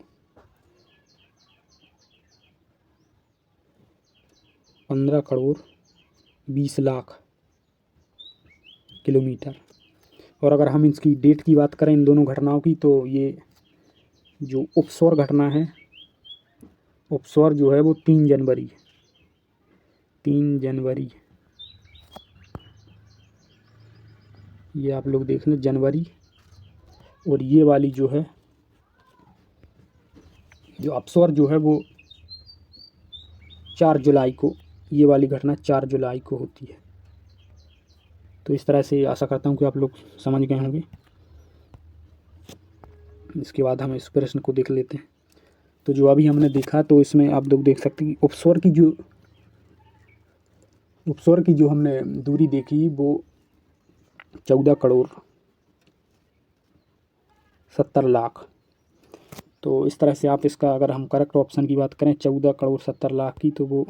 15 करोड़ 20 लाख किलोमीटर। और अगर हम इसकी डेट की बात करें इन दोनों घटनाओं की, तो ये जो उपसौर घटना है, उपसौर जो है वो 3 जनवरी, ये आप लोग देख लें जनवरी। और ये वाली जो है, जो अपसौर जो है वो 4 जुलाई को, ये वाली घटना 4 जुलाई को होती है। तो इस तरह से आशा करता हूँ कि आप लोग समझ गए होंगे। इसके बाद हम इस प्रश्न को देख लेते हैं। तो जो अभी हमने देखा, तो इसमें आप लोग देख सकते हैं कि उपसौर की जो हमने दूरी देखी वो 14 करोड़ 70 लाख। तो इस तरह से आप इसका, अगर हम करेक्ट ऑप्शन की बात करें 14 करोड़ 70 लाख की, तो वो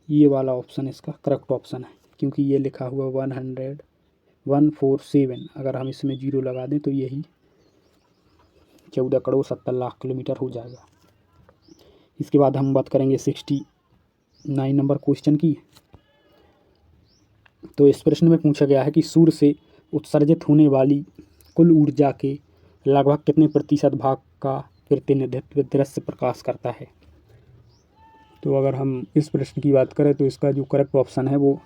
ये वाला ऑप्शन इसका करेक्ट ऑप्शन है, क्योंकि ये लिखा हुआ 147। अगर हम इसमें 0 लगा दें तो यही 14 करोड़ 70 लाख किलोमीटर हो जाएगा। इसके बाद हम बात करेंगे 69 नंबर क्वेश्चन की। तो इस प्रश्न में पूछा गया है कि सूर्य से उत्सर्जित होने वाली कुल ऊर्जा के लगभग कितने प्रतिशत भाग का प्रतिनिधित्व दृश्य प्रकाश करता है। तो अगर हम इस प्रश्न की बात करें तो इसका जो करेक्ट ऑप्शन है वो,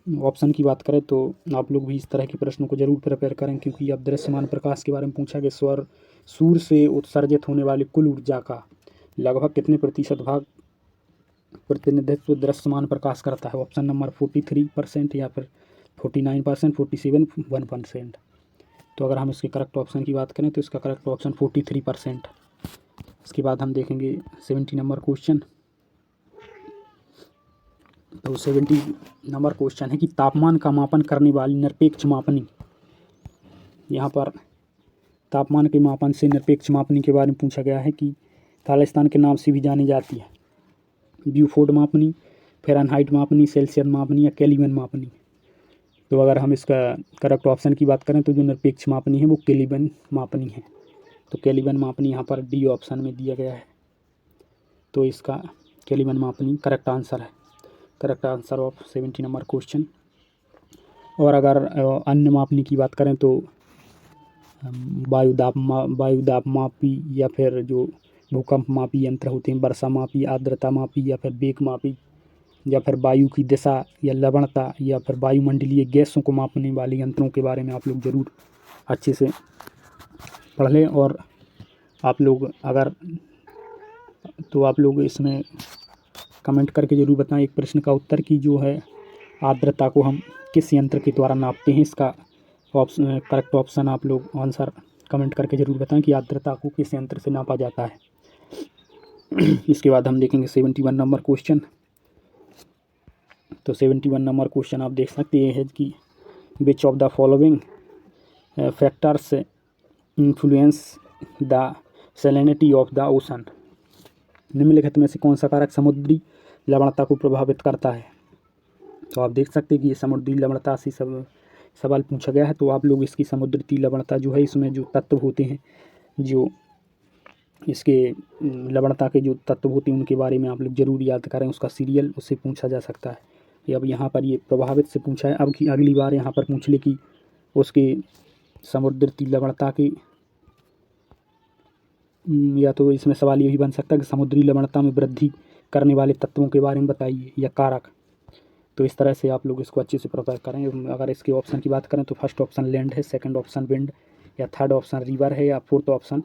ऑप्शन की बात करें तो आप लोग भी इस तरह के प्रश्नों को जरूर प्रिपेयर करें, क्योंकि अब दृश्यमान प्रकाश के बारे में पूछा गया। सूर्य से उत्सर्जित होने वाली कुल ऊर्जा का लगभग कितने प्रतिशत भाग प्रतिनिधित्व दृश्यमान प्रकाश करता है। ऑप्शन नंबर 43% या फिर 49%, 47, 1%। तो अगर हम इसके करेक्ट ऑप्शन की बात करें तो इसका करेक्ट ऑप्शन 43%। इसके बाद हम देखेंगे 70 नंबर क्वेश्चन। तो 70 नंबर क्वेश्चन है कि तापमान का मापन करने वाली निरपेक्ष मापनी। यहाँ पर तापमान के मापन से निरपेक्ष मापनी के बारे में पूछा गया है कि खालिस्तान के नाम से भी जानी जाती है। ब्यूफोर्ड मापनी, फ़ारेनहाइट मापनी, सेल्सियस मापनी या केल्विन मापनी। तो अगर हम इसका करेक्ट ऑप्शन की बात करें तो जो निरपेक्ष मापनी है वो केल्विन मापनी है। तो केल्विन मापनी यहाँ पर डी ऑप्शन में दिया गया है। तो इसका केल्विन मापनी करेक्ट आंसर है। Correct answer of 70 number question. और अगर अन्य मापने की बात करें तो वायुदाब मापी या फिर जो भूकंप मापी यंत्र होते हैं, वर्षा मापी, आर्द्रता मापी या फिर वेग मापी या फिर वायु की दिशा या लवणता या फिर वायुमंडलीय गैसों को मापने वाले यंत्रों के बारे में आप लोग ज़रूर अच्छे से पढ़ लें। और आप लोग अगर तो आप लोग इसमें कमेंट करके ज़रूर बताएं एक प्रश्न का उत्तर कि जो है आर्द्रता को हम किस यंत्र के द्वारा नापते हैं। इसका ऑप्शन करेक्ट ऑप्शन आप लोग आंसर कमेंट करके ज़रूर बताएं कि आर्द्रता को किस यंत्र से नापा जाता है। इसके बाद हम देखेंगे 71 नंबर क्वेश्चन। तो 71 नंबर क्वेश्चन आप देख सकते हैं कि which of the following factors influence the salinity of the ocean. निम्नलिखित में से कौन सा कारक समुद्री लवणता को प्रभावित करता है। तो आप देख सकते हैं कि ये समुद्री लवणता से सब सवाल पूछा गया है। तो आप लोग इसकी समुद्री लवणता जो है, इसमें जो तत्व होते हैं, जो इसके लवणता के जो तत्व होते हैं उनके बारे में आप लोग ज़रूर याद करें। उसका सीरियल उससे पूछा जा सकता है। अब यहाँ पर ये प्रभावित से पूछा है। अब अगली बार यहाँ पर पूछ ले कि उसके समुद्री लवणता के, या तो इसमें सवाल ये भी बन सकता है कि समुद्री लवणता में वृद्धि करने वाले तत्वों के बारे में बताइए या कारक। तो इस तरह से आप लोग इसको अच्छे से प्रिपेयर करें। अगर इसके ऑप्शन की बात करें तो फर्स्ट ऑप्शन लैंड है, सेकंड ऑप्शन विंड, या थर्ड ऑप्शन रिवर है, या फोर्थ ऑप्शन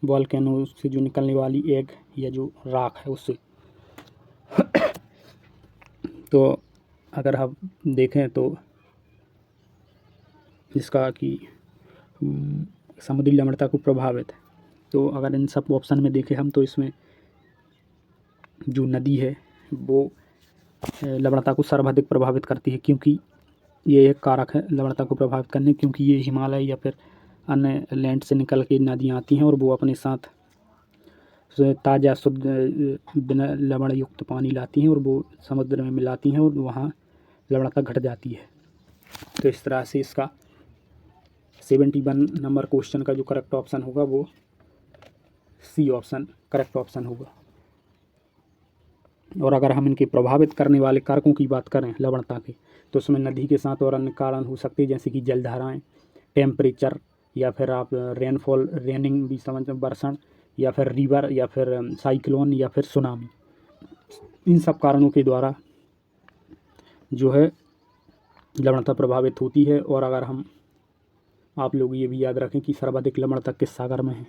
वॉल्केनो से जो निकलने वाली एग या जो राख है उससे। तो अगर हम देखें तो इसका कि समुद्री लवणता को प्रभावित है, तो अगर इन सब ऑप्शन में देखें हम तो इसमें जो नदी है वो लवणता को सर्वाधिक प्रभावित करती है, क्योंकि ये एक कारक है लवणता को प्रभावित करने, क्योंकि ये हिमालय या फिर अन्य लैंड से निकल के नदियाँ आती हैं और वो अपने साथ ताज़ा शुद्ध बिना लवण युक्त पानी लाती हैं और वो समुद्र में मिलाती हैं और वहाँ लवणता घट जाती है। तो इस तरह से इसका 71 नंबर क्वेश्चन का जो करेक्ट ऑप्शन होगा वो सी ऑप्शन करेक्ट ऑप्शन होगा। और अगर हम इनके प्रभावित करने वाले कारकों की बात करें लवणता के, तो उसमें नदी के साथ और अन्य कारण हो सकते हैं, जैसे कि जलधाराएं, टेम्परेचर, या फिर आप रेनफॉल, रेनिंग भी समझ वर्षण, या फिर रिवर, या फिर साइक्लोन, या फिर सुनामी। इन सब कारणों के द्वारा जो है लवणता प्रभावित होती है। और अगर हम आप लोग ये भी याद रखें कि सर्वाधिक लवणता किस सागर में है।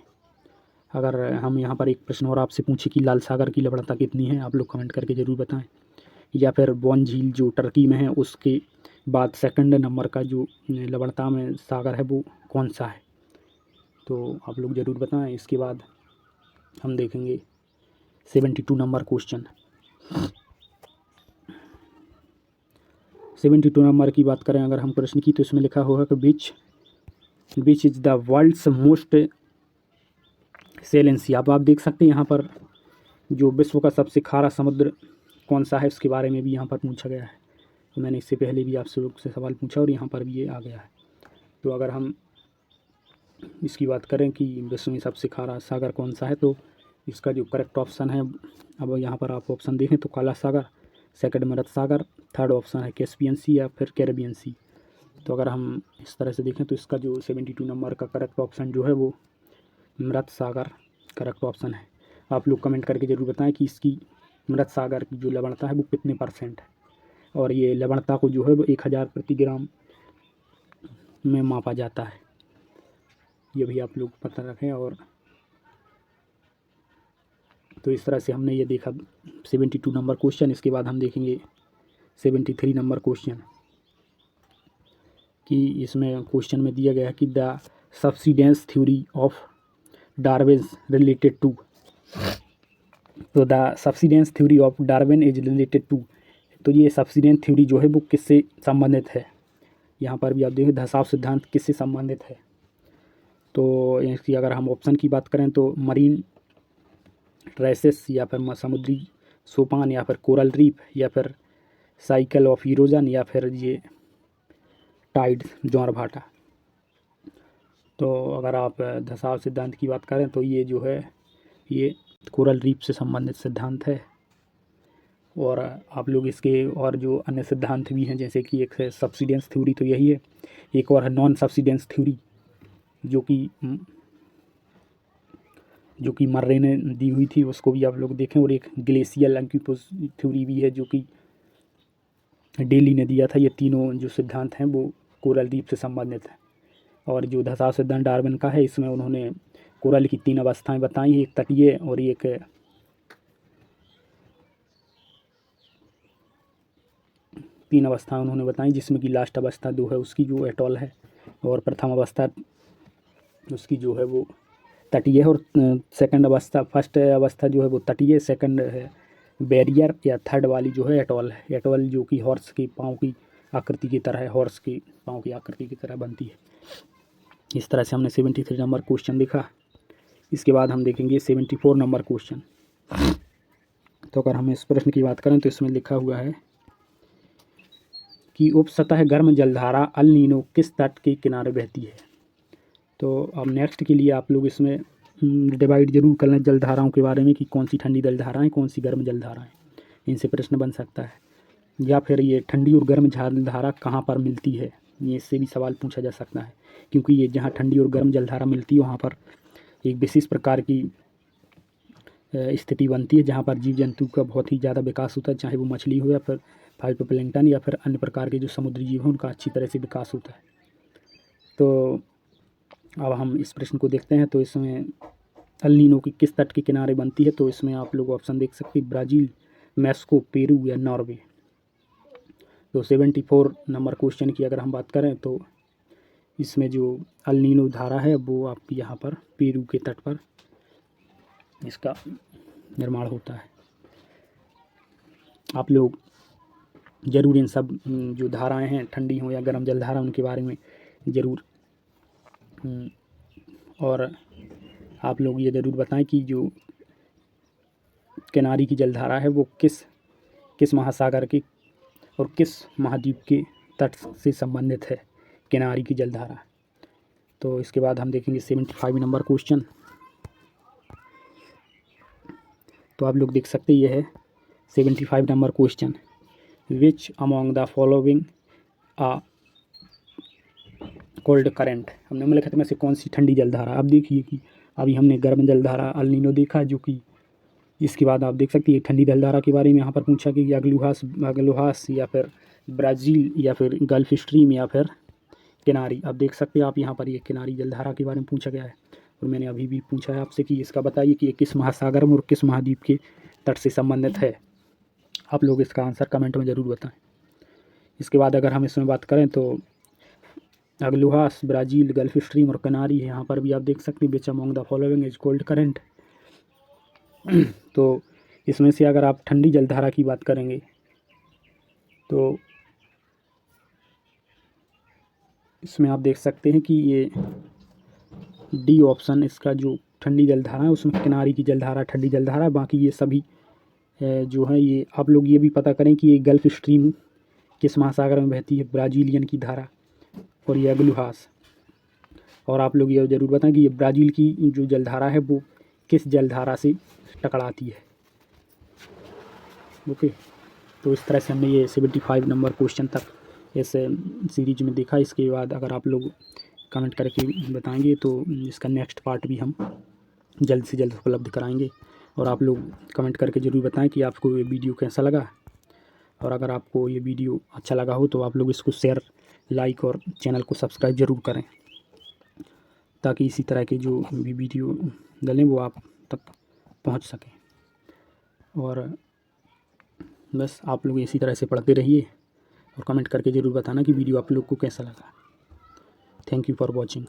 अगर हम यहाँ पर एक प्रश्न और आपसे पूछे कि लाल सागर की लवणता कितनी है, आप लोग कमेंट करके ज़रूर बताएं। या फिर बॉन झील जो टर्की में है उसके बाद सेकंड नंबर का जो लवणता में सागर है वो कौन सा है, तो आप लोग ज़रूर बताएं। इसके बाद हम देखेंगे 72 नंबर क्वेश्चन। 72 नंबर की बात करें अगर हम प्रश्न की, तो इसमें लिखा होगा कि which is the world's most saline sea. आप देख सकते हैं यहाँ पर जो विश्व का सबसे खारा समुद्र कौन सा है उसके बारे में भी यहाँ पर पूछा गया है। तो मैंने इससे पहले भी आपसे लोग से सवाल पूछा और यहाँ पर भी ये आ गया है। तो अगर हम इसकी बात करें कि विश्व में सबसे खारा सागर कौन सा है, तो इसका जो करेक्ट ऑप्शन है, अब यहाँ पर आप ऑप्शन देखें तो काला सागर, सेकंड मृत सागर, थर्ड ऑप्शन है कैस्पियन सी या फिर कैरेबियन सी। तो अगर हम इस तरह से देखें तो इसका जो 72 नंबर का करेक्ट ऑप्शन जो है वो मृत सागर करेक्ट ऑप्शन है। आप लोग कमेंट करके ज़रूर बताएं कि इसकी मृत सागर की जो लवणता है वो कितने % है, और ये लवणता को जो है वो 1000 प्रति ग्राम में मापा जाता है। ये भी आप लोग पता रखें। और तो इस तरह से हमने ये देखा 72 नंबर क्वेश्चन। इसके बाद हम देखेंगे 73 नंबर क्वेश्चन कि इसमें क्वेश्चन में दिया गया है कि the subsidence theory of Darwin related to. तो the subsidence theory of Darwin is related to, तो ये सब्सिडेंस थ्योरी जो है वो किससे संबंधित है। यहाँ पर भी आप देखिए धसाव सिद्धांत किससे संबंधित है। तो इसकी अगर हम ऑप्शन की बात करें तो मरीन ट्रेसेस, या फिर समुद्री सोपान, या फिर कोरल रीफ, या फिर साइकिल ऑफ इरोजन, या फिर ये टाइड ज्वारभाटा। तो अगर आप धसाव सिद्धांत की बात करें तो ये जो है ये कोरल रीफ से संबंधित सिद्धांत है। और आप लोग इसके और जो अन्य सिद्धांत भी हैं, जैसे कि एक है सब्सिडेंस थ्योरी, तो यही है। एक और है नॉन सब्सिडेंस थ्योरी, जो कि मर्रे ने दी हुई थी, उसको भी आप लोग देखें। और एक ग्लेशियल अंक्यूपोज थ्योरी भी है, जो कि डेली ने दिया था। ये तीनों जो सिद्धांत हैं वो कोरल रीफ से संबंधित हैं। और जो धसाव सिद्धांत डार्विन का है, इसमें उन्होंने कोरल की 3 अवस्थाएं बताई, एक तटीय और एक तीन अवस्थाएं उन्होंने बताई, जिसमें कि लास्ट अवस्था 2 है उसकी जो एटॉल है, और प्रथम अवस्था उसकी जो है वो तटीय है, और फर्स्ट अवस्था जो है वो तटीय, सेकंड है बैरियर, या थर्ड वाली जो है एटॉल है। एटॉल जो कि हॉर्स के पाँव की आकृति की तरह है, हॉर्स के पाँव की आकृति की तरह बनती है। इस तरह से हमने 73 नंबर क्वेश्चन देखा। इसके बाद हम देखेंगे 74 नंबर क्वेश्चन। तो अगर हम इस प्रश्न की बात करें तो इसमें लिखा हुआ है कि उपसतह गर्म जलधारा अल नीनो किस तट के किनारे बहती है। तो अब नेक्स्ट के लिए आप लोग इसमें डिवाइड जरूर कर लें जलधाराओं के बारे में, कि कौन सी ठंडी जलधाराएँ, कौन सी गर्म जलधाराएँ, इनसे प्रश्न बन सकता है। या फिर ये ठंडी और गर्म जलधारा कहाँ पर मिलती है, ये इससे भी सवाल पूछा जा सकता है। क्योंकि ये जहाँ ठंडी और गर्म जलधारा मिलती है वहाँ पर एक विशेष प्रकार की स्थिति बनती है, जहाँ पर जीव जंतु का बहुत ही ज़्यादा विकास होता है, चाहे वो मछली हो या फिर फाइटोप्लैंक्टन या फिर अन्य प्रकार के जो समुद्री जीव हैं, उनका अच्छी तरह से विकास होता है। तो अब हम इस प्रश्न को देखते हैं। तो इसमें अल नीनो की किस तट के किनारे बनती है, तो इसमें आप लोग ऑप्शन देख सकते हैं, ब्राज़ील, मैक्सिको, पेरू या नॉर्वे। तो 74 नंबर क्वेश्चन की अगर हम बात करें तो इसमें जो अल नीनो धारा है वो आप यहाँ पर पेरू के तट पर इसका निर्माण होता है। आप लोग ज़रूर इन सब जो धाराएं हैं, ठंडी हो या गर्म जलधारा, उनके बारे में ज़रूर और आप लोग ये ज़रूर बताएं कि जो किनारी की जलधारा है वो किस महासागर के और किस महाद्वीप के तट से संबंधित है, किनारी की जलधारा। तो इसके बाद हम देखेंगे 75 नंबर क्वेश्चन। तो आप लोग देख सकते ये है 75 number question, which among the following a cold current. हमने निम्नलिखित में से कौन सी ठंडी जलधारा। अब देखिए कि अभी हमने गर्म जलधारा अल नीनो देखा, जो कि इसके बाद आप देख सकते हैं ठंडी जलधारा के बारे में यहाँ पर पूछा कि अगलुहास या फिर ब्राज़ील या फिर गल्फ स्ट्रीम या फिर किनारी। अब देख सकते हैं आप यहाँ पर ये किनारी जलधारा के बारे में पूछा गया है, और मैंने अभी भी पूछा है आपसे कि इसका बताइए कि ये किस महासागर में और किस महाद्वीप के तट से संबंधित है। आप लोग इसका आंसर कमेंट में ज़रूर बताएं। इसके बाद अगर हम इसमें बात करें तो अगलुहास, ब्राज़ील, गल्फ स्ट्रीम और किनारी है। यहाँ पर भी आप देख सकते हैं विच among the following is cold current. तो इसमें से अगर आप ठंडी जलधारा की बात करेंगे तो इसमें आप देख सकते हैं कि ये डी ऑप्शन इसका जो ठंडी जलधारा है उसमें किनारी की जलधारा ठंडी जलधारा। बाकी ये सभी जो है ये आप लोग ये भी पता करें कि ये गल्फ स्ट्रीम किस महासागर में बहती है, ब्राज़ीलियन की धारा, और ये अगलुहास। और आप लोग ये ज़रूर बताएं कि ये ब्राज़ील की जो जलधारा है वो किस जलधारा से टकराती है। ओके, तो इस तरह से हमने ये 75 नंबर क्वेश्चन तक इस सीरीज में देखा। इसके बाद अगर आप लोग कमेंट करके बताएंगे तो इसका नेक्स्ट पार्ट भी हम जल्द से जल्द उपलब्ध कराएंगे। और आप लोग कमेंट करके ज़रूर बताएं कि आपको ये वीडियो कैसा लगा, और अगर आपको ये वीडियो अच्छा लगा हो तो आप लोग इसको शेयर, लाइक और चैनल को सब्सक्राइब ज़रूर करें, ताकि इसी तरह के जो भी वीडियो डालें वो आप तक पहुंच सकें। और बस आप लोग इसी तरह से पढ़ते रहिए और कमेंट करके ज़रूर बताना कि वीडियो आप लोग को कैसा लगा। Thank you for watching.